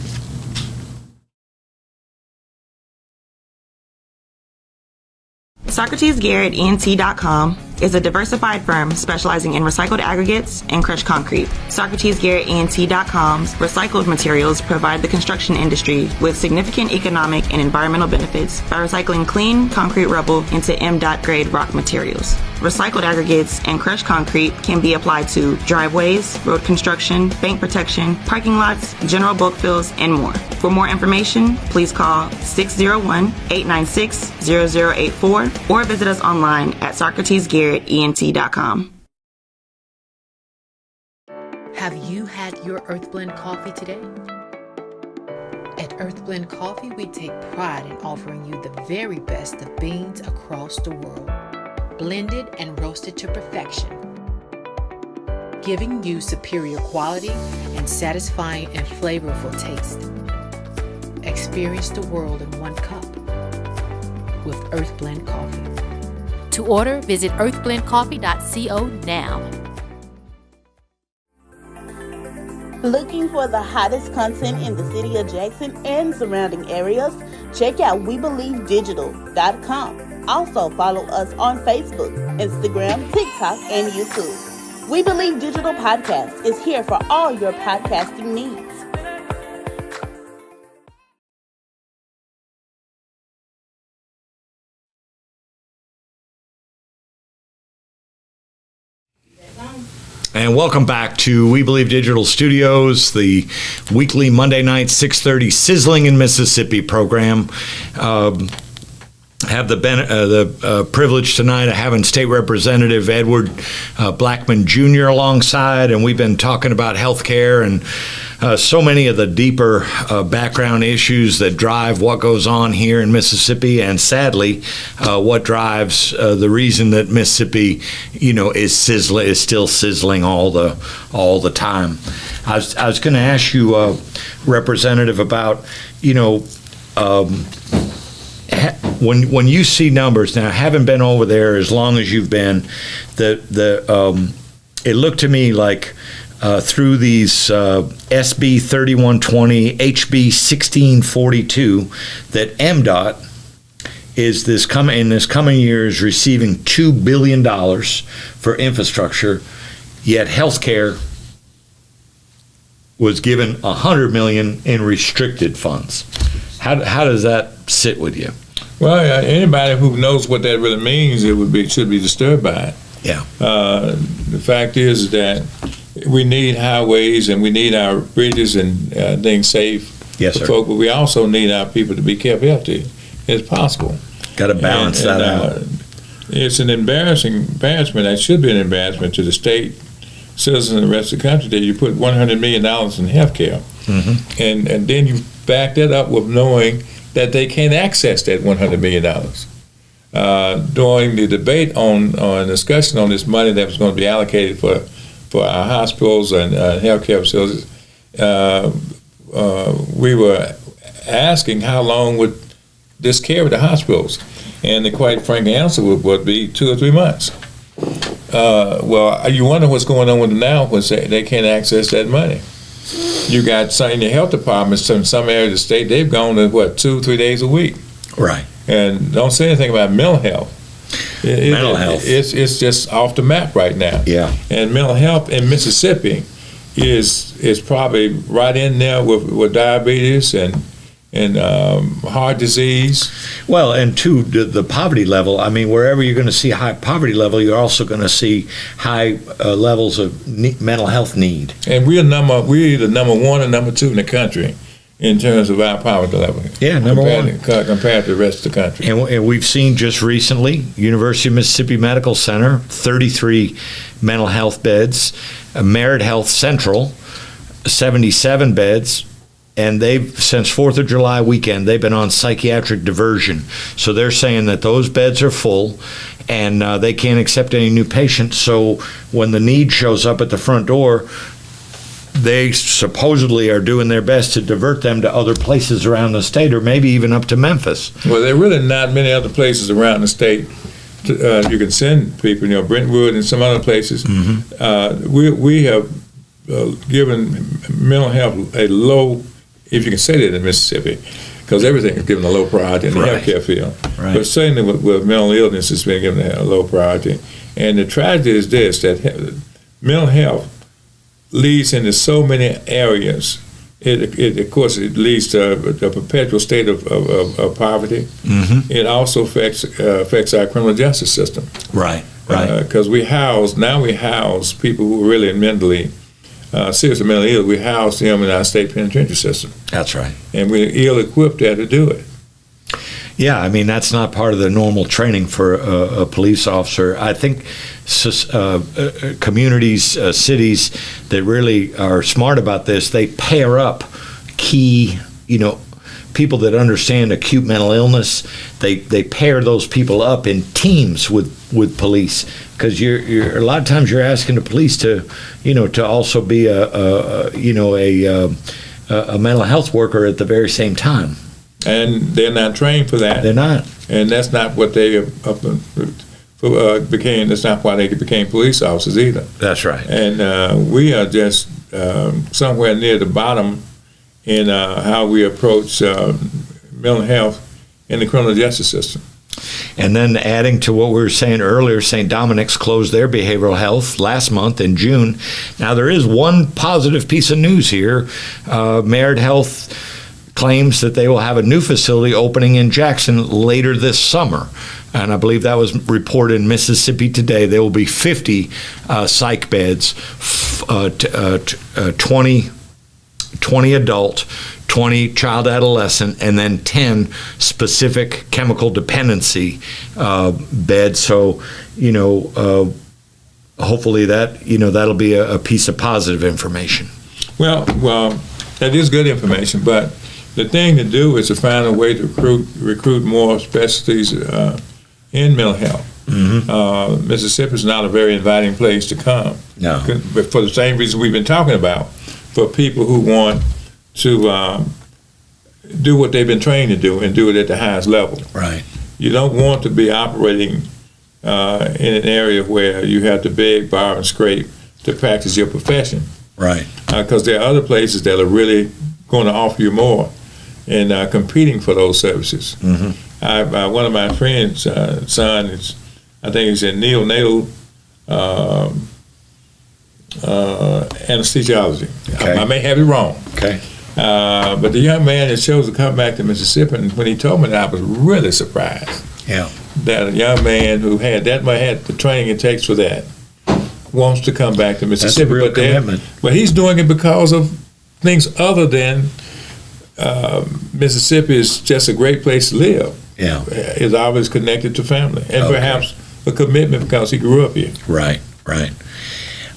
SocratesGarrettENT.com is a diversified firm specializing in recycled aggregates and crushed concrete. SocratesGarrettENT.com's recycled materials provide the construction industry with significant economic and environmental benefits by recycling clean concrete rubble into M.Dot grade rock materials. Recycled aggregates and crushed concrete can be applied to driveways, road construction, bank protection, parking lots, general bulk fills, and more. For more information, please call 601-896-0084 or visit us online at SocratesGarrettENT.com. Have you had your Earth Blend coffee today? At Earth Blend Coffee, we take pride in offering you the very best of beans across the world, blended and roasted to perfection, giving you superior quality and satisfying and flavorful taste. Experience the world in one cup with Earth Blend Coffee. To order, visit earthblendcoffee.co now. Looking for the hottest content in the city of Jackson and surrounding areas? Check out WeBelieveDigital.com. Also follow us on Facebook, Instagram, TikTok, and YouTube. We Believe Digital Podcast is here for all your podcasting needs. And welcome back to We Believe Digital Studios, the weekly Monday night 6:30 Sizzling in Mississippi program. Have the privilege tonight of having State Representative Edward Blackman Jr. alongside, and we've been talking about health care and so many of the deeper background issues that drive what goes on here in Mississippi, and sadly, what drives the reason that Mississippi, is still sizzling all the time. I was going to ask you, Representative, about when you see numbers. Now, I haven't been over there as long as you've been. It looked to me like through these SB 3120, HB 1642, that MDOT is in this coming year is receiving $2 billion for infrastructure, yet healthcare was given $100 million in restricted funds. How does that sit with you? Well, anybody who knows what that really means, should be disturbed by it. Yeah. The fact is that we need highways and we need our bridges and things safe Yes, for sir. folk, but we also need our people to be kept healthy as possible. Got to balance that out. It's an embarrassment. That should be an embarrassment to the state, citizens, and the rest of the country that you put $100 million in health care. Mm-hmm. And then you back that up with knowing that they can't access that $100 million. During the debate on discussion on this money that was going to be allocated for our hospitals and healthcare facilities, we were asking how long would this carry the hospitals, and the quite frank answer would be 2 or 3 months. Well, you wonder what's going on with them now when they can't access that money. You got some in the health departments in some areas of the state, they've gone to 2-3 days a week. Right. And don't say anything about mental health. Mental health. It's just off the map right now. Yeah. And mental health in Mississippi is probably right in there with diabetes and heart disease. Well, and to the poverty level, I mean, wherever you're going to see high poverty level, you're also going to see high levels of mental health need. And we're the number 1 and number 2 in the country in terms of our poverty level. Yeah, number 1. Compared to the rest of the country. And we've seen just recently, University of Mississippi Medical Center, 33 mental health beds, Merit Health Central, 77 beds, and they've, since 4th of July weekend, they've been on psychiatric diversion. So they're saying that those beds are full and they can't accept any new patients. So when the need shows up at the front door, they supposedly are doing their best to divert them to other places around the state, or maybe even up to Memphis. Well, there are really not many other places around the state you can send people, Brentwood and some other places. Mm-hmm. We have given mental health a low, if you can say that in Mississippi, because everything is given a low priority in the healthcare field. Right. But certainly with mental illness, it's been given a low priority. And the tragedy is this, that mental health leads into so many areas. Of course, it leads to a perpetual state of poverty. Mm-hmm. It also affects our criminal justice system. Right. Because we house people who are really mentally seriously mentally ill. We house them in our state penitentiary system. That's right. And we're ill-equipped there to do it. Yeah, I mean, that's not part of the normal training for a police officer. I think communities, cities that really are smart about this, they pair up key, people that understand acute mental illness. They pair those people up in teams with police, because you're a lot of times you're asking the police to also be a mental health worker at the very same time. And they're not trained for that. They're not. And that's not what they became. That's not why they became police officers either. That's right. And we are just somewhere near the bottom in how we approach mental health in the criminal justice system. And then adding to what we were saying earlier, St. Dominic's closed their behavioral health last month in June. Now, there is one positive piece of news here. Merit Health claims that they will have a new facility opening in Jackson later this summer. And I believe that was reported in Mississippi Today. There will be 50 psych beds, 20 adult, 20 child adolescent, and then 10 specific chemical dependency beds. So, hopefully that'll be a piece of positive information. Well, that is good information, but the thing to do is to find a way to recruit more specialties in mental health. Mm-hmm. Mississippi is not a very inviting place to come. No. But for the same reason we've been talking about, for people who want to do what they've been trained to do and do it at the highest level. Right. You don't want to be operating in an area where you have to beg, borrow, and scrape to practice your profession. Right. Because there are other places that are really going to offer you more and competing for those services. Mm-hmm. One of my friends' son is, I think he's in neonatal anesthesiology. Okay. I may have it wrong. Okay. But the young man that chose to come back to Mississippi, and when he told me that, I was really surprised. Yeah. That a young man who had the training it takes for that wants to come back to Mississippi. That's a real commitment. But he's doing it because of things other than Mississippi is just a great place to live. Yeah. Is always connected to family, and Okay. perhaps a commitment because he grew up here. Right.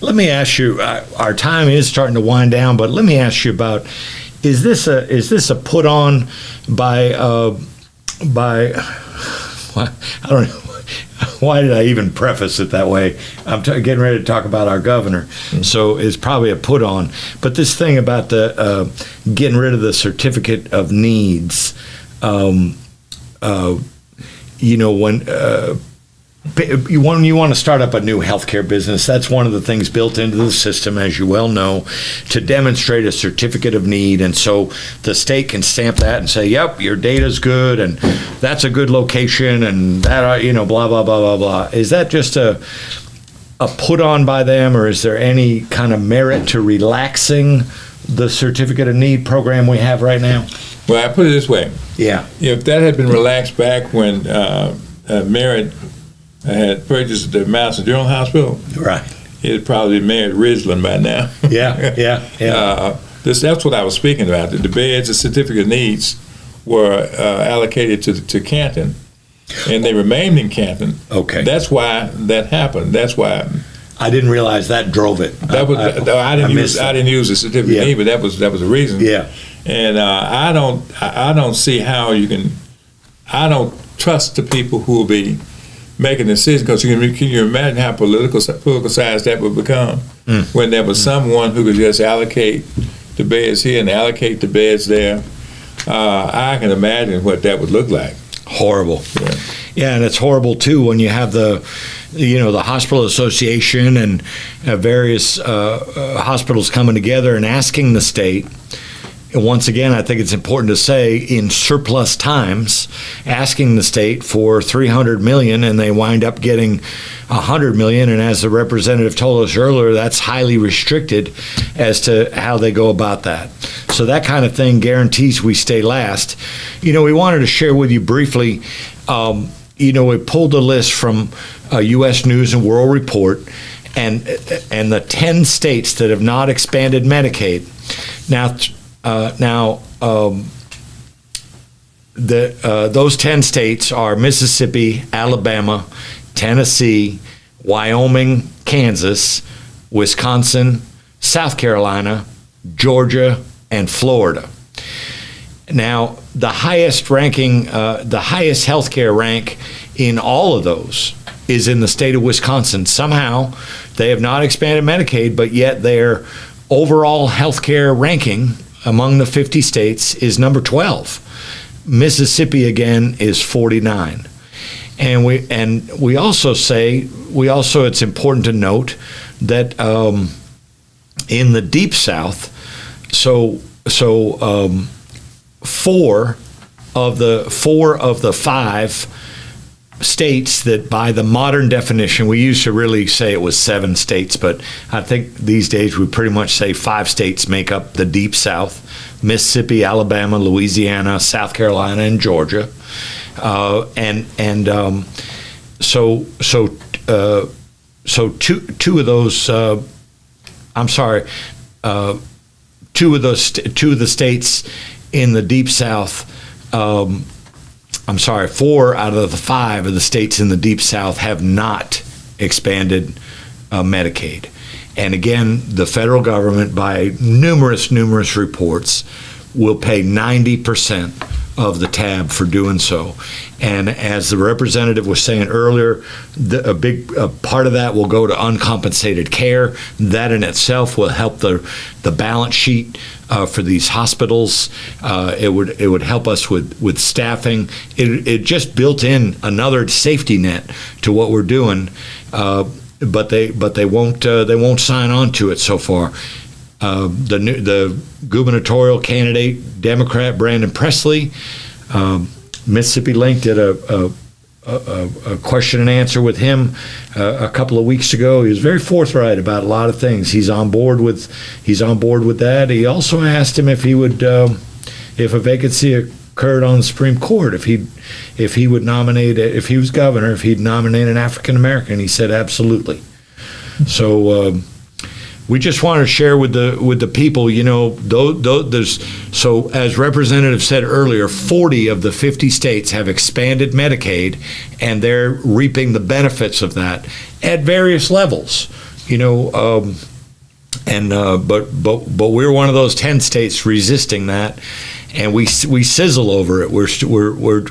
Let me ask you. Our time is starting to wind down, but let me ask you about: is this a put on by? I don't know. Why did I even preface it that way? I'm getting ready to talk about our governor, so it's probably a put on. But this thing about the getting rid of the certificate of needs, when you want to start up a new healthcare business, that's one of the things built into the system, as you well know, to demonstrate a certificate of need. And so the state can stamp that and say, yep, your data's good, and that's a good location, and that, blah, blah, blah, blah, blah. Is that just a put on by them, or is there any kind of merit to relaxing the certificate of need program we have right now? Well, I put it this way. Yeah. If that had been relaxed back when Merritt had purchased the Madison General Hospital, Right. it'd probably be Merritt Ridgeland by now. Yeah. That's what I was speaking about. The beds, the certificate of needs were allocated to Canton, and they remained in Canton. Okay. That's why that happened. That's why. I didn't realize that drove it. I didn't use the certificate of need, but that was the reason. Yeah. And I don't see how you can. I don't trust the people who will be making decisions, because can you imagine how political size that would become when there was someone who could just allocate the beds here and allocate the beds there. I can imagine what that would look like. Horrible. Yeah, and it's horrible too when you have the hospital association and various hospitals coming together and asking the state. And once again, I think it's important to say, in surplus times, asking the state for $300 million, and they wind up getting $100 million. And as the representative told us earlier, that's highly restricted as to how they go about that. So that kind of thing guarantees we stay last. We wanted to share with you briefly. We pulled a list from U.S. News and World Report, and the 10 states that have not expanded Medicaid. Those 10 states are Mississippi, Alabama, Tennessee, Wyoming, Kansas, Wisconsin, South Carolina, Georgia, and Florida. Now, the highest healthcare rank in all of those is in the state of Wisconsin. Somehow, they have not expanded Medicaid, but yet their overall healthcare ranking among the 50 states is number 12. Mississippi again is 49. And we also it's important to note that in the Deep South, four of the five states that, by the modern definition, we used to really say it was 7 states, but I think these days we pretty much say 5 states make up the Deep South. Mississippi, Alabama, Louisiana, South Carolina, and Georgia. So two of those. Two of the states in the Deep South. 4 out of the 5 of the states in the Deep South have not expanded Medicaid. And again, the federal government, by numerous reports, will pay 90% of the tab for doing so. And as the representative was saying earlier, a big part of that will go to uncompensated care. That in itself will help the balance sheet for these hospitals. It would help us with staffing. It just built in another safety net to what we're doing, but they won't sign on to it so far. The gubernatorial candidate, Democrat Brandon Presley, Mississippi Link did a question and answer with him a couple of weeks ago. He was very forthright about a lot of things. He's on board with that. He also asked him if he would, if a vacancy occurred on the Supreme Court, if he would nominate, if he was governor, if he'd nominate an African American. He said absolutely. So. We just want to share with the people, so as Representative said earlier, 40 of the 50 states have expanded Medicaid, and they're reaping the benefits of that at various levels, but we're one of those 10 states resisting that, and we sizzle over it.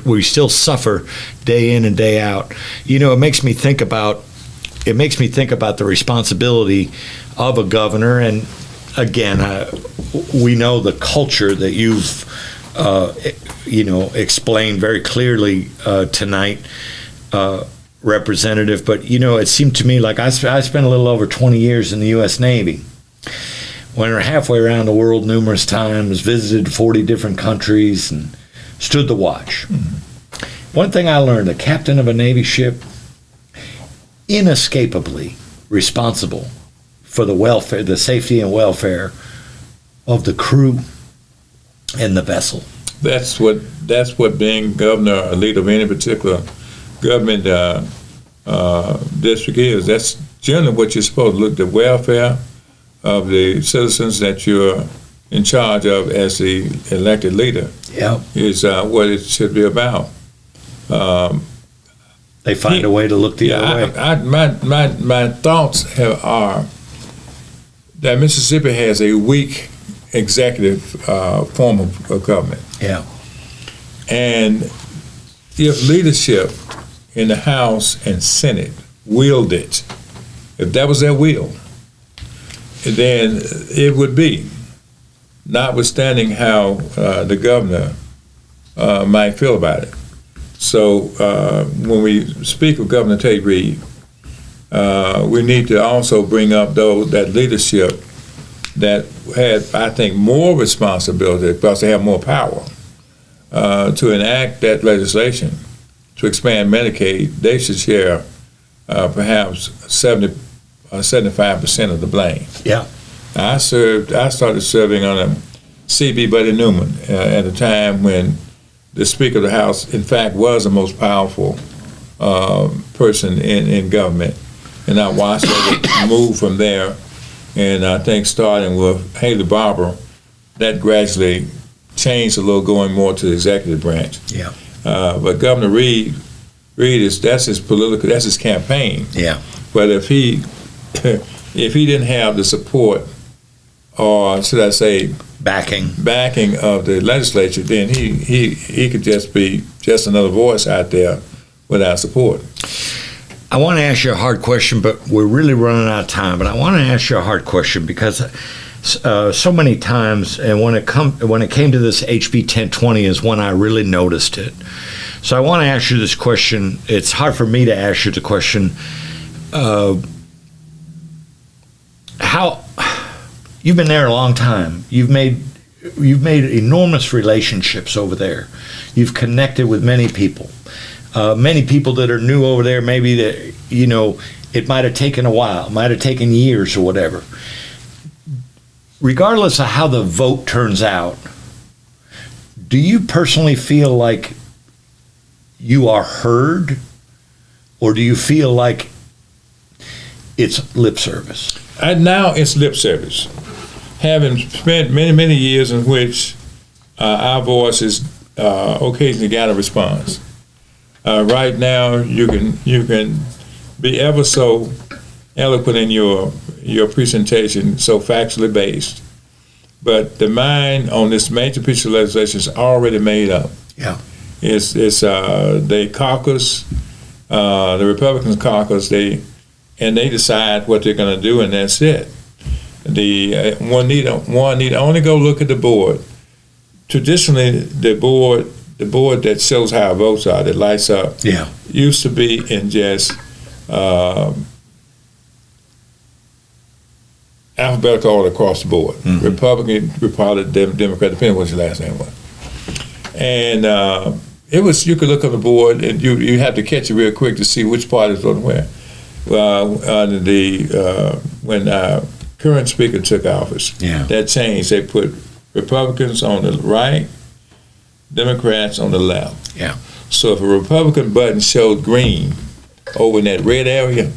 We still suffer day in and day out. It makes me think about the responsibility of a governor, and again, we know the culture that you've explained very clearly tonight, Representative. But it seemed to me like I spent a little over 20 years in the U.S. Navy. Went halfway around the world numerous times, visited 40 different countries, and stood the watch. Mm-hmm. One thing I learned: the captain of a Navy ship, inescapably responsible for the welfare, the safety and welfare of the crew and the vessel. That's what being governor or leader of any particular government district is. That's generally what you're supposed to look at: the welfare of the citizens that you're in charge of as the elected leader. Yeah, is what it should be about. They find a way to look the other way. My thoughts are that Mississippi has a weak executive form of government. Yeah. And if leadership in the House and Senate willed it, if that was their will, then it would be, notwithstanding how the governor might feel about it. So when we speak of Governor Tate Reed, we need to also bring up that leadership that had, I think, more responsibility because they have more power to enact that legislation to expand Medicaid. They should share perhaps 75% of the blame. Yeah. I started serving under C.B. Buddy Newman at a time when the Speaker of the House, in fact, was the most powerful person in government. And I watched it move from there. And I think starting with Haley Barbour, that gradually changed a little, going more to the executive branch. Yeah. But Governor Reed that's his campaign. Yeah. But if he didn't have the support, or should I say backing of the legislature, then he could just be just another voice out there without support. I want to ask you a hard question, but we're really running out of time. But I want to ask you a hard question because so many times, and when it came to this HB 1020 is when I really noticed it. So I want to ask you this question. It's hard for me to ask you the question. How you've been there a long time. You've made enormous relationships over there. You've connected with many people. Many people that are new over there, maybe that, it might have taken a while, might have taken years or whatever. Regardless of how the vote turns out Do you personally feel like you are heard, or do you feel like it's lip service? Now it's lip service. Having spent many years in which our voices occasionally got a response. Right now, you can be ever so eloquent in your presentation, so factually based, but the mind on this major piece of legislation is already made up. Yeah, it's they caucus, the Republicans caucus, they decide what they're going to do, and that's it. One need only go look at the board. Traditionally, the board that shows how votes are, that lights up, used to be in just alphabetical order across the board. Mm-hmm. Republican, Democrat, depending on what your last name was. And it was, you could look on the board and you had to catch it real quick to see which party was voting where. Well, when our current speaker took office, that changed. They put Republicans on the right, Democrats on the left. Yeah. So if a Republican button showed green over in that red area,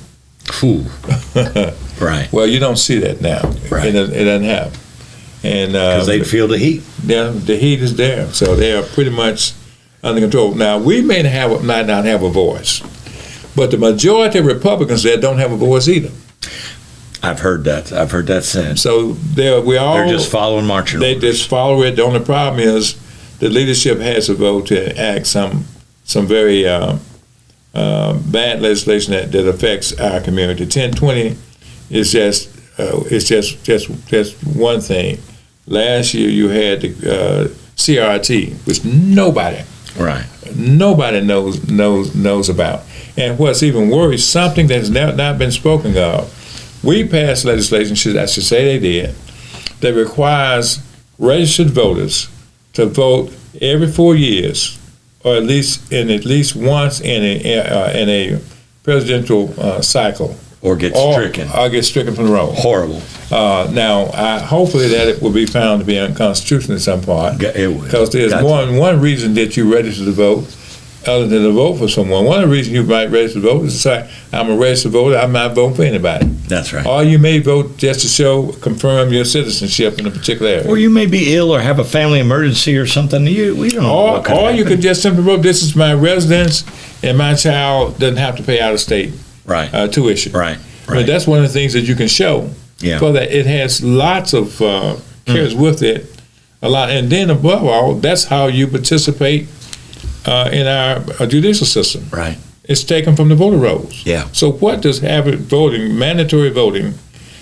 right. Well, you don't see that now. Right. It doesn't happen. And because they'd feel the heat. Yeah, the heat is there, so they are pretty much under control. Now we may not have a voice, but the majority of Republicans there don't have a voice either. I've heard that. I've heard that said. So they're just following marching orders. They just follow it. The only problem is the leadership has a vote to act some very bad legislation that affects our community. 1020 is just one thing. Last year you had the CRT, which nobody knows about. And what's even worse, something that has not been spoken of. We passed legislation, I should say they did, that requires registered voters to vote every 4 years, or at least once in a presidential cycle, or get stricken, from the roll. Horrible. Now, hopefully that it will be found to be unconstitutional at some point. It will. Because there's one reason that you register to vote, other than to vote for someone. One of the reasons you might register to vote is to say, I'm a registered voter, I'm not voting for anybody. That's right. Or you may vote just to confirm your citizenship in a particular area. Or you may be ill or have a family emergency or something. We don't know what could happen. You could just simply vote, this is my residence, and my child doesn't have to pay out-of-state tuition. Right. But that's one of the things that you can show. Yeah. For that, it has lots of cares with it, a lot. And then above all, that's how you participate in our judicial system. Right. It's taken from the voter rolls. Yeah. So what does mandatory voting,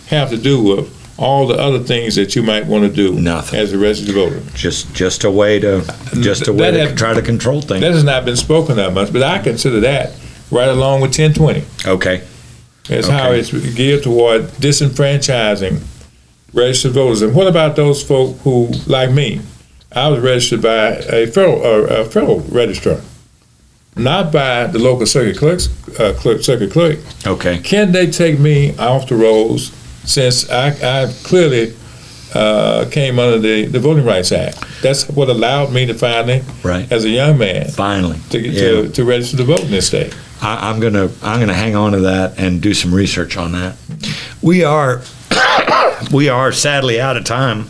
have to do with all the other things that you might want to do? Nothing. As a registered voter. Just a way to try to control things. That has not been spoken of much, but I consider that right along with 1020. Okay. That's how it's geared toward disenfranchising registered voters. And what about those folk who, like me, I was registered by a federal registrar, not by the local circuit clerk. Okay. Can they take me off the rolls since I clearly came under the Voting Rights Act? That's what allowed me to finally, as a young man, to register to vote in this state. I'm gonna hang on to that and do some research on that. We are sadly out of time.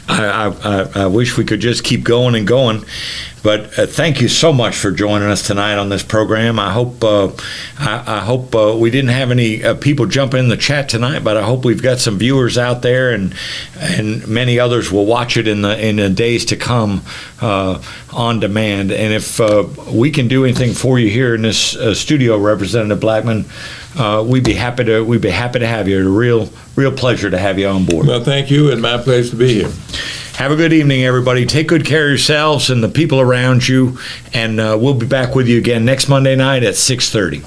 I wish we could just keep going and going, but thank you so much for joining us tonight on this program. I hope we didn't have any people jump in the chat tonight, but I hope we've got some viewers out there, and many others will watch it in the days to come on demand. And if we can do anything for you here in this studio, Representative Blackman, we'd be happy to have you. It's a real pleasure to have you on board. Well, thank you, and my pleasure to be here. Have a good evening, everybody. Take good care of yourselves and the people around you, and we'll be back with you again next Monday night at 6:30.